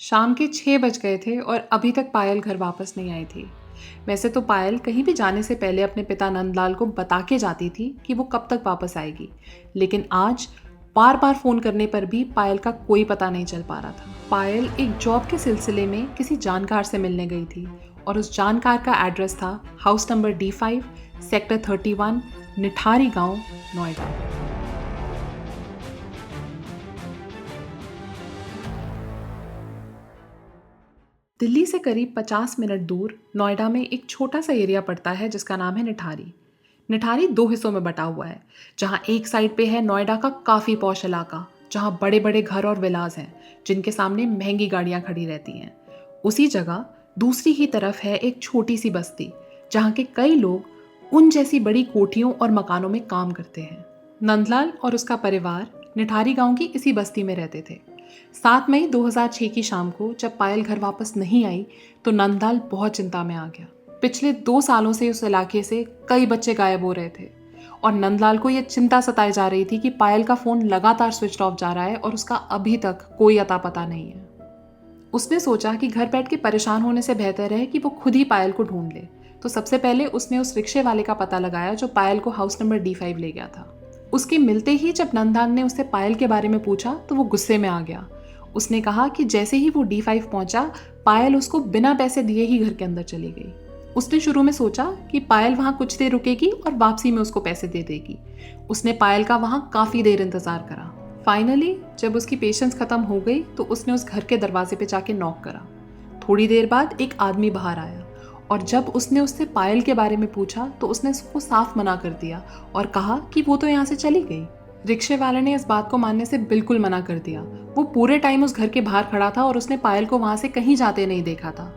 शाम के 6 बज गए थे और अभी तक पायल घर वापस नहीं आई थी। वैसे तो पायल कहीं भी जाने से पहले अपने पिता नंदलाल को बता के जाती थी कि वो कब तक वापस आएगी, लेकिन आज बार बार फ़ोन करने पर भी पायल का कोई पता नहीं चल पा रहा था। पायल एक जॉब के सिलसिले में किसी जानकार से मिलने गई थी और उस जानकार का एड्रेस था house number D5, sector 31, Nithari गांव, नोएडा। दिल्ली से करीब 50 मिनट दूर नोएडा में एक छोटा सा एरिया पड़ता है जिसका नाम है निठारी। निठारी दो हिस्सों में बटा हुआ है, जहाँ एक साइड पे है नोएडा का काफ़ी पॉश इलाका, जहाँ बड़े बड़े घर और विलास हैं जिनके सामने महंगी गाड़ियाँ खड़ी रहती हैं। उसी जगह दूसरी ही तरफ है एक छोटी सी बस्ती, जहाँ के कई लोग उन जैसी बड़ी कोठियों और मकानों में काम करते हैं। नंदलाल और उसका परिवार निठारी गांव की इसी बस्ती में रहते थे। 7 मई 2006 की शाम को जब पायल घर वापस नहीं आई तो नंदलाल बहुत चिंता में आ गया। पिछले 2 सालों से उस इलाके से कई बच्चे गायब हो रहे थे और नंदलाल को यह चिंता सताई जा रही थी कि पायल का फोन लगातार स्विच ऑफ जा रहा है और उसका अभी तक कोई अता पता नहीं है। उसने सोचा कि घर बैठ के परेशान होने से बेहतर है कि वो खुद ही पायल को ढूंढ ले। तो सबसे पहले उसने उस रिक्शे वाले का पता लगाया जो पायल को हाउस नंबर D5 ले गया था। उसके मिलते ही जब नंदलाल ने उससे पायल के बारे में पूछा तो वो गुस्से में आ गया। उसने कहा कि जैसे ही वो D5 पहुंचा, पायल उसको बिना पैसे दिए ही घर के अंदर चली गई। उसने शुरू में सोचा कि पायल वहां कुछ देर रुकेगी और वापसी में उसको पैसे दे देगी। उसने पायल का वहां काफी देर इंतजार करा। फाइनली जब उसकी पेशेंस खत्म हो गई तो उसने उस घर के दरवाजे पे जाके नॉक करा। थोड़ी देर बाद एक आदमी बाहर आया और जब उसने उससे पायल के बारे में पूछा तो उसने उसको साफ मना कर दिया और कहा कि वो तो यहाँ से चली गई। रिक्शे वाले ने इस बात को मानने से बिल्कुल मना कर दिया। वो पूरे टाइम उस घर के बाहर खड़ा था और उसने पायल को वहां से कहीं जाते नहीं देखा था।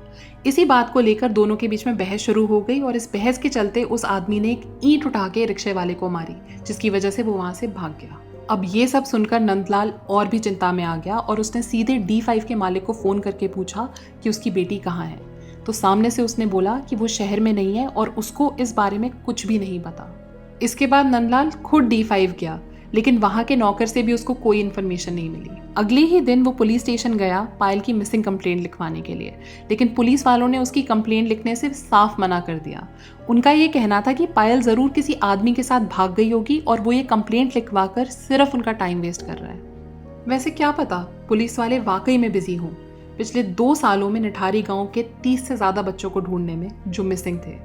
इसी बात को लेकर दोनों के बीच में बहस शुरू हो गई और इस बहस के चलते उस आदमी ने एक ईंट उठा के रिक्शे वाले को मारी, जिसकी वजह से वो वहां से भाग गया। अब ये सब सुनकर नंदलाल और भी चिंता में आ गया और उसने सीधे D5 के मालिक को फोन करके पूछा कि उसकी बेटी कहाँ है। तो सामने से उसने बोला कि वो शहर में नहीं है और उसको इस बारे में कुछ भी नहीं पता। इसके बाद नंदलाल खुद D5 गया, लेकिन वहां के नौकर से भी उसको कोई इन्फॉर्मेशन नहीं मिली। अगले ही दिन वो पुलिस स्टेशन गया पायल की मिसिंग कंप्लेंट लिखवाने के लिए, लेकिन पुलिस वालों ने उसकी कंप्लेंट लिखने से साफ मना कर दिया। उनका ये कहना था कि पायल जरूर किसी आदमी के साथ भाग गई होगी और वो ये कंप्लेंट लिखवाकर सिर्फ उनका टाइम वेस्ट कर रहा है। वैसे क्या पता पुलिस वाले वाकई में बिजी हों। पिछले 2 सालों में निठारी गांव के 30 से ज्यादा बच्चों को ढूंढने में जो मिसिंग थे,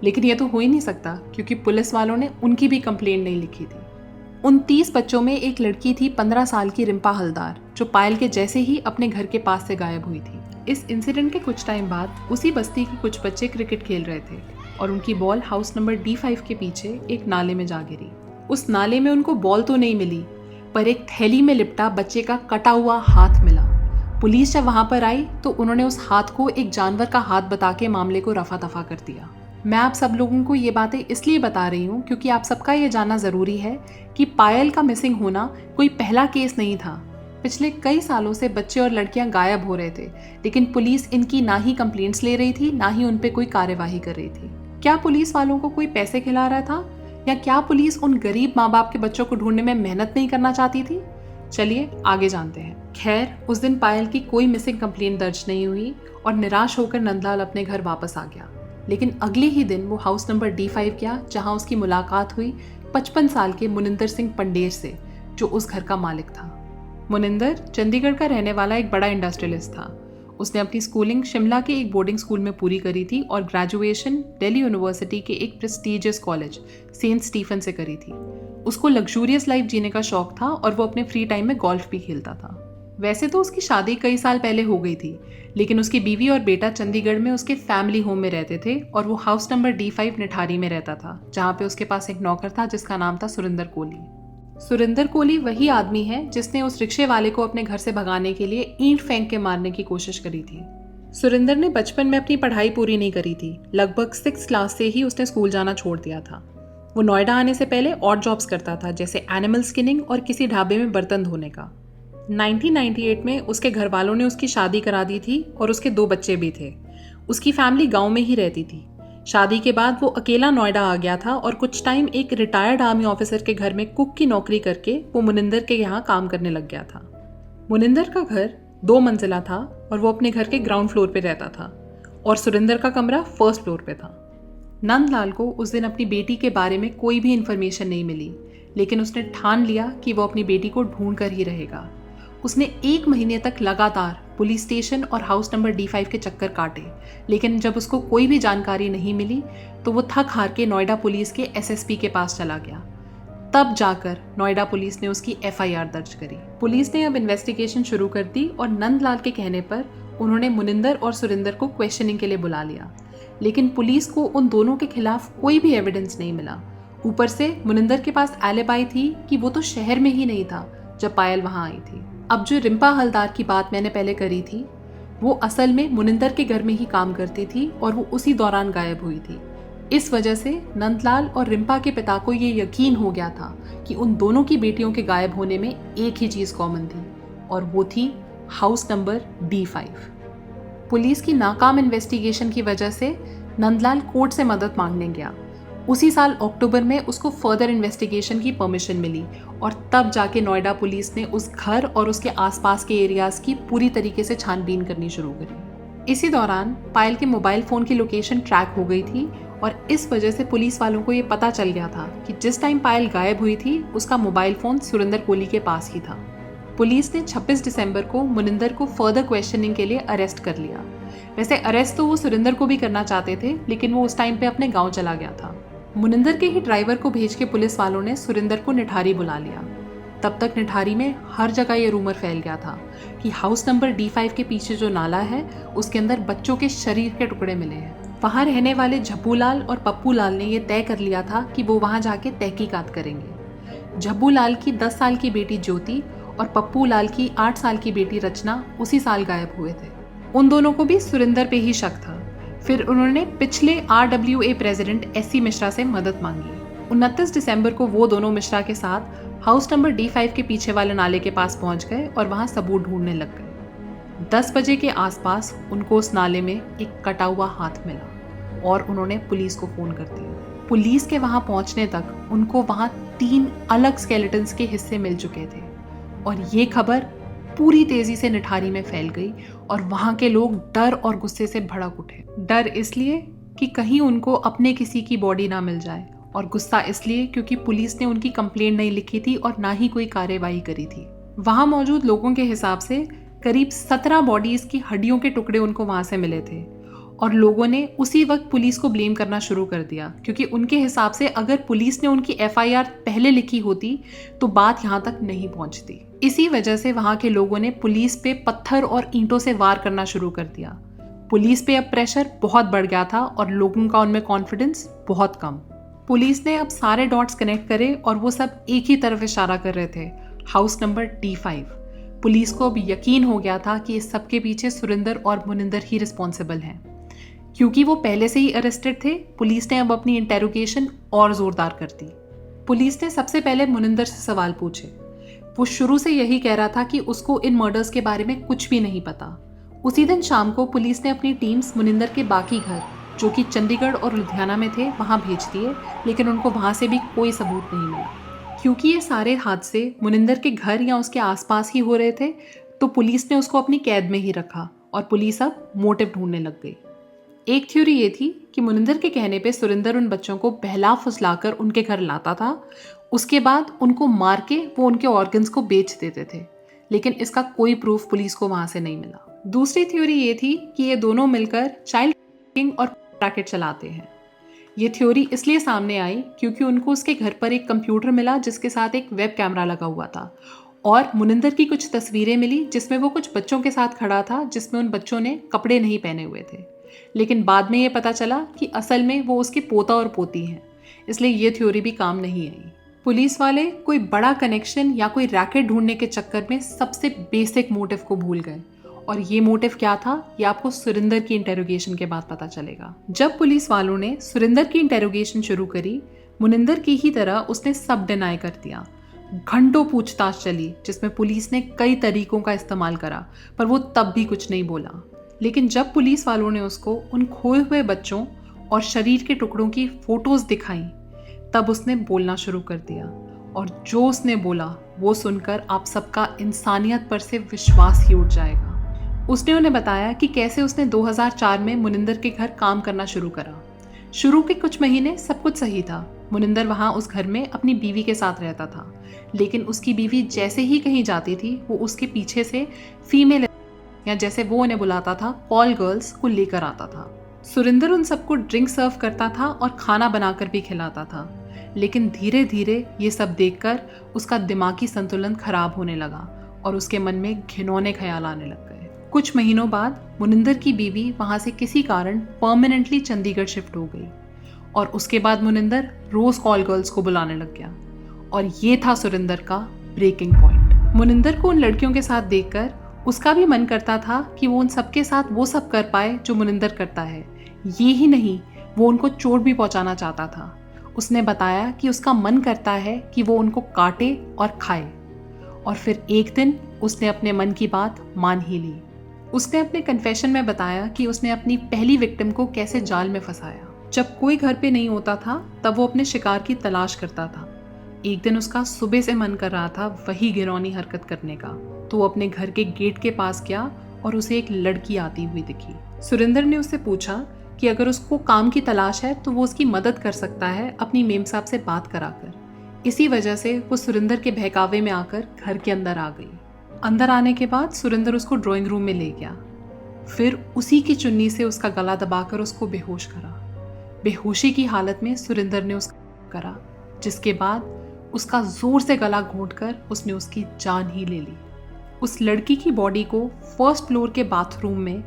लेकिन ये तो हो ही नहीं सकता क्योंकि पुलिस वालों ने उनकी भी कंप्लेंट नहीं लिखी थी। उन 30 बच्चों में एक लड़की थी 15 साल की रिम्पा हलदार, जो पायल के जैसे ही अपने घर के पास से गायब हुई थी। इस इंसिडेंट के कुछ टाइम बाद उसी बस्ती के कुछ बच्चे क्रिकेट खेल रहे थे और उनकी बॉल हाउस नंबर D5 के पीछे एक नाले में जा गिरी। उस नाले में उनको बॉल तो नहीं मिली, पर एक थैली में लिपटा बच्चे का कटा हुआ हाथ मिला। पुलिस जब वहां पर आई तो उन्होंने उस हाथ को एक जानवर का हाथ बता के मामले को रफा दफा कर दिया। मैं आप सब लोगों को ये बातें इसलिए बता रही हूँ क्योंकि आप सबका ये जानना ज़रूरी है कि पायल का मिसिंग होना कोई पहला केस नहीं था। पिछले कई सालों से बच्चे और लड़कियां गायब हो रहे थे, लेकिन पुलिस इनकी ना ही कंप्लेंट्स ले रही थी, ना ही उन पे कोई कार्यवाही कर रही थी। क्या पुलिस वालों को कोई पैसे खिला रहा था, या क्या पुलिस उन गरीब माँ बाप के बच्चों को ढूंढने में मेहनत नहीं करना चाहती थी? चलिए आगे जानते हैं। खैर, उस दिन पायल की कोई मिसिंग कंप्लेंट दर्ज नहीं हुई और निराश होकर नंदलाल अपने घर वापस आ गया। लेकिन अगले ही दिन वो हाउस नंबर D5 गया, जहां उसकी मुलाकात हुई 55 साल के मुनिंदर सिंह पंडेर से, जो उस घर का मालिक था। मुनिंदर चंडीगढ़ का रहने वाला एक बड़ा इंडस्ट्रियलिस्ट था। उसने अपनी स्कूलिंग शिमला के एक बोर्डिंग स्कूल में पूरी करी थी और ग्रेजुएशन दिल्ली यूनिवर्सिटी के एक प्रेस्टीजियस कॉलेज सेंट स्टीफन से करी थी। उसको लग्जूरियस लाइफ जीने का शौक था और वो अपने फ्री टाइम में गोल्फ भी खेलता था। वैसे तो उसकी शादी कई साल पहले हो गई थी, लेकिन उसकी बीवी और बेटा चंडीगढ़ में उसके फैमिली होम में रहते थे और वो हाउस नंबर D5 निठारी में रहता था, जहाँ पे उसके पास एक नौकर था जिसका नाम था सुरिंदर कोहली। सुरिंदर कोहली वही आदमी है जिसने उस रिक्शे वाले को अपने घर से भगाने के लिए ईंट फेंक के मारने की कोशिश करी थी। सुरिंदर ने बचपन में अपनी पढ़ाई पूरी नहीं करी थी। लगभग 6th क्लास से ही उसने स्कूल जाना छोड़ दिया था। वो नोएडा आने से पहले और जॉब्स करता था, जैसे एनिमल स्किनिंग और किसी ढाबे में बर्तन धोने का। 1998 में उसके घर वालों ने उसकी शादी करा दी थी और उसके 2 बच्चे भी थे। उसकी फैमिली गांव में ही रहती थी। शादी के बाद वो अकेला नोएडा आ गया था और कुछ टाइम एक रिटायर्ड आर्मी ऑफिसर के घर में कुक की नौकरी करके वो मुनिंदर के यहाँ काम करने लग गया था। मुनिंदर का घर 2 मंजिला था और वो अपने घर के ग्राउंड फ्लोर पे रहता था और सुरेंदर का कमरा फर्स्ट फ्लोर पे था। नंदलाल को उस दिन अपनी बेटी के बारे में कोई भी इन्फॉर्मेशन नहीं मिली, लेकिन उसने ठान लिया कि वो अपनी बेटी को ढूंढ कर ही रहेगा। उसने 1 महीने तक लगातार पुलिस स्टेशन और हाउस नंबर D5 के चक्कर काटे, लेकिन जब उसको कोई भी जानकारी नहीं मिली तो वो थक हार के नोएडा पुलिस के SSP के पास चला गया। तब जाकर नोएडा पुलिस ने उसकी FIR दर्ज करी। पुलिस ने अब इन्वेस्टिगेशन शुरू कर दी और नंदलाल के कहने पर उन्होंने मुनिंदर और सुरेंदर को क्वेश्चनिंग के लिए बुला लिया, लेकिन पुलिस को उन दोनों के खिलाफ कोई भी एविडेंस नहीं मिला। ऊपर से मुनिंदर के पास एलिबाई थी कि वो तो शहर में ही नहीं था जब पायल वहां आई थी। अब जो रिम्पा हलदार की बात मैंने पहले करी थी, वो असल में मुनिंदर के घर में ही काम करती थी और वो उसी दौरान गायब हुई थी। इस वजह से नंदलाल और रिम्पा के पिता को ये यकीन हो गया था कि उन दोनों की बेटियों के गायब होने में एक ही चीज कॉमन थी और वो थी हाउस नंबर D5। पुलिस की नाकाम इन्वेस्टिगेशन की वजह से नंदलाल कोर्ट से मदद मांगने गया। उसी साल अक्टूबर में उसको फर्दर इन्वेस्टिगेशन की परमिशन मिली और तब जाके नोएडा पुलिस ने उस घर और उसके आसपास के एरियाज की पूरी तरीके से छानबीन करनी शुरू करी। इसी दौरान पायल के मोबाइल फ़ोन की लोकेशन ट्रैक हो गई थी और इस वजह से पुलिस वालों को ये पता चल गया था कि जिस टाइम पायल गायब हुई थी उसका मोबाइल फ़ोन सुरेंदर कोहली के पास ही था। पुलिस ने 26 दिसंबर को मुनिंदर को फर्दर क्वेश्चनिंग के लिए अरेस्ट कर लिया। वैसे अरेस्ट तो वो सुरेंदर को भी करना चाहते थे, लेकिन वो उस टाइम पे अपने गांव चला गया था। मुनिंदर के ही ड्राइवर को भेज के पुलिस वालों ने सुरेंदर को निठारी बुला लिया। तब तक निठारी में हर जगह ये रूमर फैल गया था कि हाउस नंबर D5 के पीछे जो नाला है उसके अंदर बच्चों के शरीर के टुकड़े मिले हैं। वहाँ रहने वाले झब्बूलाल और पप्पूलाल ने यह तय कर लिया था कि वो वहाँ जाके तहकीकात करेंगे। झब्बूलाल की 10 साल की बेटी ज्योति और पप्पूलाल की 8 साल की बेटी रचना उसी साल गायब हुए थे। उन दोनों को भी सुरेंदर पे ही शक था। फिर उन्होंने पिछले RWA प्रेसिडेंट SC मिश्रा से मदद मांगी। 29 दिसंबर को वो दोनों मिश्रा के साथ हाउस नंबर D5 के पीछे वाले नाले के पास पहुंच गए और वहां सबूत ढूंढने लग गए। 10 बजे के आसपास उनको उस नाले में एक कटा हुआ हाथ मिला और उन्होंने पुलिस को फोन कर दिया। पुलिस के वहां पहुंचने तक उनको वहां 3 अलग स्केलेटन्स के हिस्से मिल चुके थे और ये खबर पूरी तेजी से निठारी में फैल गई और वहां के लोग डर और गुस्से से भड़क उठे। डर इसलिए कि कहीं उनको अपने किसी की बॉडी ना मिल जाए और गुस्सा इसलिए क्योंकि पुलिस ने उनकी कंप्लेंट नहीं लिखी थी और ना ही कोई कार्यवाही करी थी। वहां मौजूद लोगों के हिसाब से करीब 17 बॉडीज की हड्डियों के टुकड़े उनको वहां से मिले थे और लोगों ने उसी वक्त पुलिस को ब्लेम करना शुरू कर दिया, क्योंकि उनके हिसाब से अगर पुलिस ने उनकी FIR पहले लिखी होती तो बात यहाँ तक नहीं पहुँचती। इसी वजह से वहाँ के लोगों ने पुलिस पे पत्थर और ईंटों से वार करना शुरू कर दिया। पुलिस पे अब प्रेशर बहुत बढ़ गया था और लोगों का उनमें कॉन्फिडेंस बहुत कम। पुलिस ने अब सारे डॉट्स कनेक्ट करे और वो सब एक ही तरफ इशारा कर रहे थे, हाउस नंबर D5। पुलिस को अब यकीन हो गया था कि इस सब के पीछे सुरेंदर और मुनिंदर ही रिस्पॉन्सिबल हैं। क्योंकि वो पहले से ही अरेस्टेड थे, पुलिस ने अब अपनी इंटेरोगेशन और जोरदार कर दी। पुलिस ने सबसे पहले मुनिंदर से सवाल पूछे। वो शुरू से यही कह रहा था कि उसको इन मर्डर्स के बारे में कुछ भी नहीं पता। उसी दिन शाम को पुलिस ने अपनी टीम्स मुनिंदर के बाकी घर, जो कि चंडीगढ़ और लुधियाना में थे, वहां भेज दिए, लेकिन उनको वहां से भी कोई सबूत नहीं मिला। क्योंकि ये सारे हादसे मुनिंदर के घर या उसके आसपास ही हो रहे थे, तो पुलिस ने उसको अपनी कैद में ही रखा और पुलिस अब मोटिव ढूंढने लग गई। एक थ्योरी ये थी कि मुनिंदर के कहने पे सुरेंदर उन बच्चों को बहला फुसलाकर उनके घर लाता था, उसके बाद उनको मार के वो उनके ऑर्गन्स को बेच देते थे, लेकिन इसका कोई प्रूफ पुलिस को वहां से नहीं मिला। दूसरी थ्योरी ये थी कि ये दोनों मिलकर चाइल्ड ट्रैफिकिंग और रैकेट चलाते हैं। ये थ्योरी इसलिए सामने आई क्योंकि उनको उसके घर पर एक कंप्यूटर मिला जिसके साथ एक वेब कैमरा लगा हुआ था और मुनिंदर की कुछ तस्वीरें मिली जिसमें वो कुछ बच्चों के साथ खड़ा था, जिसमें उन बच्चों ने कपड़े नहीं पहने हुए थे। लेकिन बाद में ये पता चला कि असल में वो उसके पोता और पोती हैं, इसलिए ये थ्योरी भी काम नहीं आई। पुलिस वाले कोई बड़ा कनेक्शन या कोई रैकेट ढूंढने के चक्कर में सबसे बेसिक मोटिव को भूल गए, और ये मोटिव क्या था ये आपको सुरेंदर की इंटेरोगेशन के बाद पता चलेगा। जब पुलिस वालों ने सुरेंदर की इंटेरोगेशन शुरू करी, मुनिंदर की ही तरह उसने सब डिनाई कर दिया। घंटों पूछताछ चली जिसमें पुलिस ने कई तरीकों का इस्तेमाल करा, पर वो तब भी कुछ नहीं बोला। लेकिन जब पुलिस वालों ने उसको उन खोए हुए बच्चों और शरीर के टुकड़ों की फोटोज दिखाई, तब उसने बोलना शुरू कर दिया, और जो उसने बोला वो सुनकर आप सबका इंसानियत पर से विश्वास ही उठ जाएगा। उसने उन्हें बताया कि कैसे उसने 2004 में मुनिंदर के घर काम करना शुरू करा। शुरू के कुछ महीने सब कुछ सही था। मुनिंदर वहाँ उस घर में अपनी बीवी के साथ रहता था, लेकिन उसकी बीवी जैसे ही कहीं जाती थी वो उसके पीछे से फीमेल, या जैसे वो उन्हें बुलाता था, कॉल गर्ल्स को लेकर आता था। सुरिंदर उन सबको ड्रिंक सर्व करता था और खाना बनाकर भी खिलाता था, लेकिन धीरे धीरे ये सब देखकर उसका दिमागी संतुलन खराब होने लगा और उसके मन में घिनौने ख्याल आने लग गए। कुछ महीनों बाद मुनिंदर की बीवी वहां से किसी कारण परमानेंटली चंडीगढ़ शिफ्ट हो गई और उसके बाद मुनिंदर रोज कॉल गर्ल्स को बुलाने लग गया और ये था सुरिंदर का ब्रेकिंग पॉइंट। मुनिंदर को उन लड़कियों के साथ देखकर उसका भी मन करता था कि वो उन सबके साथ वो सब कर पाए जो मुनिंदर करता है। ये ही नहीं, वो उनको चोट भी पहुंचाना चाहता था। उसने बताया कि उसका मन करता है कि वो उनको काटे और खाए, और फिर एक दिन उसने अपने मन की बात मान ही ली। उसने अपने कन्फेशन में बताया कि उसने अपनी पहली विक्टिम को कैसे जाल में फंसाया। जब कोई घर पे नहीं होता था तब वो अपने शिकार की तलाश करता था। एक दिन उसका सुबह से मन कर रहा था वही घिनौनी हरकत करने का, तो वो अपने घर के गेट के पास गया और उसे एक लड़की आती हुई दिखी। सुरिंदर ने उससे पूछा कि अगर उसको काम की तलाश है तो वो उसकी मदद कर सकता है अपनी मेम साहब से बात कराकर। इसी वजह से वो सुरिंदर के बहकावे में आकर घर के अंदर आ गई। अंदर आने के बाद सुरिंदर उसको ड्राइंग रूम में ले गया, फिर उसी की चुन्नी से उसका गला दबाकर उसको बेहोश करा। बेहोशी की हालत में सुरिंदर ने उसका करा, जिसके बाद उसका जोर से गला घोंटकर उसने उसकी जान ही ले ली। उस लड़की की बॉडी को फर्स्ट फ्लोर के बाथरूम में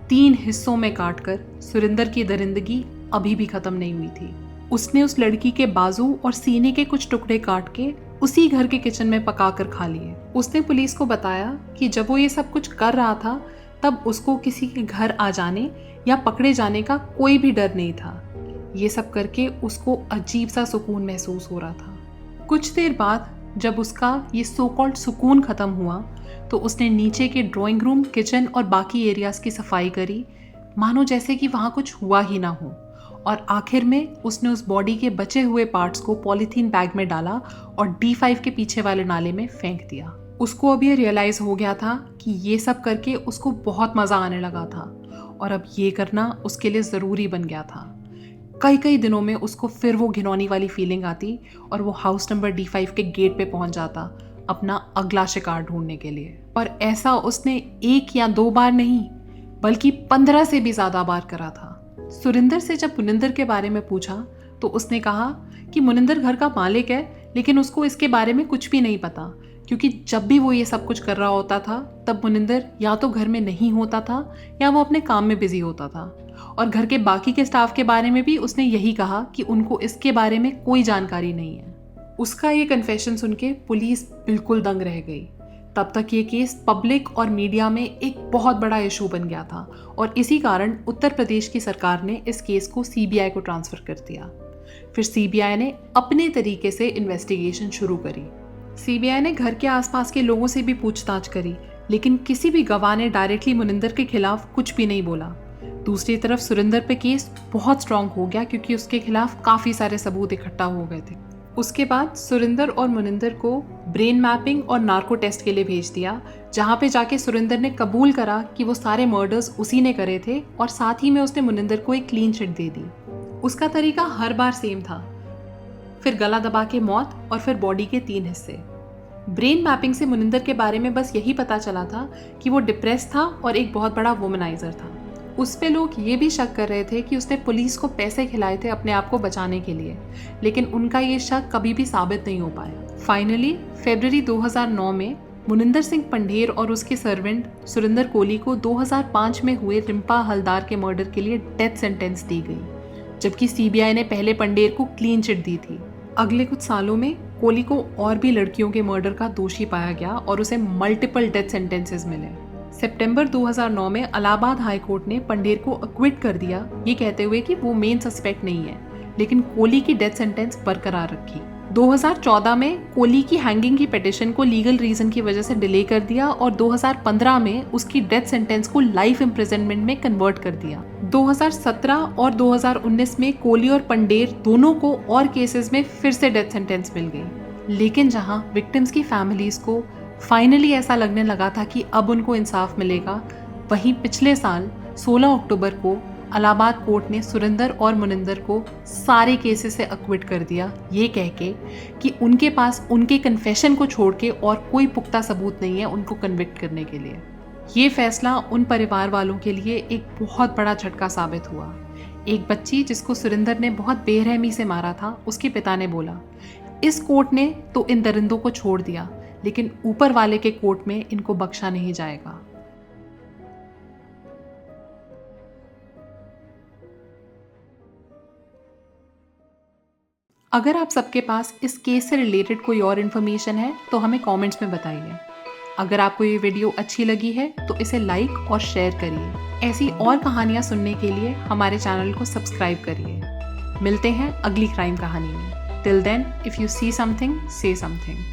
3 हिस्सों में काटकर सुरिंदर की दरिंदगी अभी भी खत्म नहीं हुई थी। उसने उस लड़की के बाजू और सीने के कुछ टुकड़े काट के उसी घर के किचन में पकाकर खा लिए। उसने पुलिस को बताया कि जब वो ये सब कुछ कर रहा था तब उसको किसी के घर आ जाने या पकड़े जाने का कोई भी डर नहीं था। ये सब करके उसको अजीब सा सुकून महसूस हो रहा था। कुछ देर बाद जब उसका ये सो कॉल्ड सुकून खत्म हुआ तो उसने नीचे के ड्राइंग रूम, किचन और बाकी एरियाज की सफाई करी, मानो जैसे कि वहाँ कुछ हुआ ही ना हो। और आखिर में उसने उस बॉडी के बचे हुए पार्ट्स को पॉलीथीन बैग में डाला और D5 के पीछे वाले नाले में फेंक दिया। उसको अब ये रियलाइज हो गया था कि ये सब करके उसको बहुत मज़ा आने लगा था और अब ये करना उसके लिए ज़रूरी बन गया था। कई दिनों में उसको फिर वो घिनौनी वाली फीलिंग आती और वो हाउस नंबर D5 के गेट पे पहुंच जाता अपना अगला शिकार ढूंढने के लिए। और ऐसा उसने 1 या 2 बार नहीं बल्कि 15 से भी ज़्यादा बार करा था। सुरिंदर से जब मुनिंदर के बारे में पूछा तो उसने कहा कि मुनिंदर घर का मालिक है, लेकिन उसको इसके बारे में कुछ भी नहीं पता, क्योंकि जब भी वो ये सब कुछ कर रहा होता था तब मुनिंदर या तो घर में नहीं होता था या वो अपने काम में बिजी होता था। और घर के बाकी के स्टाफ के बारे में भी उसने यही कहा कि उनको इसके बारे में कोई जानकारी नहीं है। उसका ये कन्फेशन सुन के पुलिस बिल्कुल दंग रह गई। तब तक ये केस पब्लिक और मीडिया में एक बहुत बड़ा इशू बन गया था और इसी कारण उत्तर प्रदेश की सरकार ने इस केस को CBI को ट्रांसफ़र कर दिया। फिर CBI ने अपने तरीके से इन्वेस्टिगेशन शुरू करी। CBI ने घर के आसपास के लोगों से भी पूछताछ करी, लेकिन किसी भी गवाह ने डायरेक्टली मुनिंदर के खिलाफ कुछ भी नहीं बोला। दूसरी तरफ सुरिंदर पे केस बहुत स्ट्रांग हो गया क्योंकि उसके खिलाफ काफ़ी सारे सबूत इकट्ठा हो गए थे। उसके बाद सुरिंदर और मुनिंदर को ब्रेन मैपिंग और नार्को टेस्ट के लिए भेज दिया, जहाँ पे जाके सुरिंदर ने कबूल करा कि वो सारे मर्डर्स उसी ने करे थे और साथ ही में उसने मुनिंदर को एक क्लीन चिट दे दी। उसका तरीका हर बार सेम था, फिर गला दबा के मौत और फिर बॉडी के 3 हिस्से। ब्रेन मैपिंग से मुनिंदर के बारे में बस यही पता चला था कि वो डिप्रेस था और एक बहुत बड़ा वुमनाइजर था। उस पे लोग ये भी शक कर रहे थे कि उसने पुलिस को पैसे खिलाए थे अपने आप को बचाने के लिए, लेकिन उनका ये शक कभी भी साबित नहीं हो पाया। फाइनली फरवरी 2009 में मुनिंदर सिंह पंढेर और उसके सर्वेंट सुरिंदर कोली को 2005 में हुए रिम्पा हलदार के मर्डर के लिए डेथ सेंटेंस दी गई, जबकि CBI ने पहले पंढेर को क्लीन चिट दी थी। अगले कुछ सालों में कोली को और भी लड़कियों के मर्डर का दोषी पाया गया और उसे मल्टीपल डेथ सेंटेंसेस मिले। सितंबर 2009 में इलाहाबाद हाई कोर्ट ने पंढेर को अक्विट कर दिया, ये कहते हुए कि वो मेन सस्पेक्ट नहीं है, लेकिन कोली की डेथ सेंटेंस बरकरार रखी। 2014 में कोली की हैंगिंग की पिटीशन को लीगल रीजन की वजह से डिले कर दिया और 2015 में उसकी डेथ सेंटेंस को लाइफ इम्प्रिजनमेंट में कन्वर्ट कर दिया। 2017 और 2019 में कोली और पंढेर दोनों को और केसेस में फिर से डेथ सेंटेंस मिल गई, लेकिन जहां विक्टिम्स की फैमिलीज को फाइनली ऐसा लगने लगा था कि अब उनको इंसाफ मिलेगा, वहीं पिछले साल 16 अक्टूबर को इलाहाबाद कोर्ट ने सुरिंदर और मुनिंदर को सारे केसेस से अक्विट कर दिया, ये कह के कि उनके पास उनके कन्फेशन को छोड़ के और कोई पुख्ता सबूत नहीं है उनको कन्विक्ट करने के लिए। ये फैसला उन परिवार वालों के लिए एक बहुत बड़ा झटका साबित हुआ। एक बच्ची जिसको सुरिंदर ने बहुत बेरहमी से मारा था, उसके पिता ने बोला, इस कोर्ट ने तो इन दरिंदों को छोड़ दिया, लेकिन ऊपर वाले के कोर्ट में इनको बख्शा नहीं जाएगा। अगर आप सबके पास इस केस से रिलेटेड कोई और इन्फॉर्मेशन है तो हमें कमेंट्स में बताइए। अगर आपको ये वीडियो अच्छी लगी है तो इसे लाइक और शेयर करिए। ऐसी और कहानियाँ सुनने के लिए हमारे चैनल को सब्सक्राइब करिए। मिलते हैं अगली क्राइम कहानी में। Till then, if you see something, say something.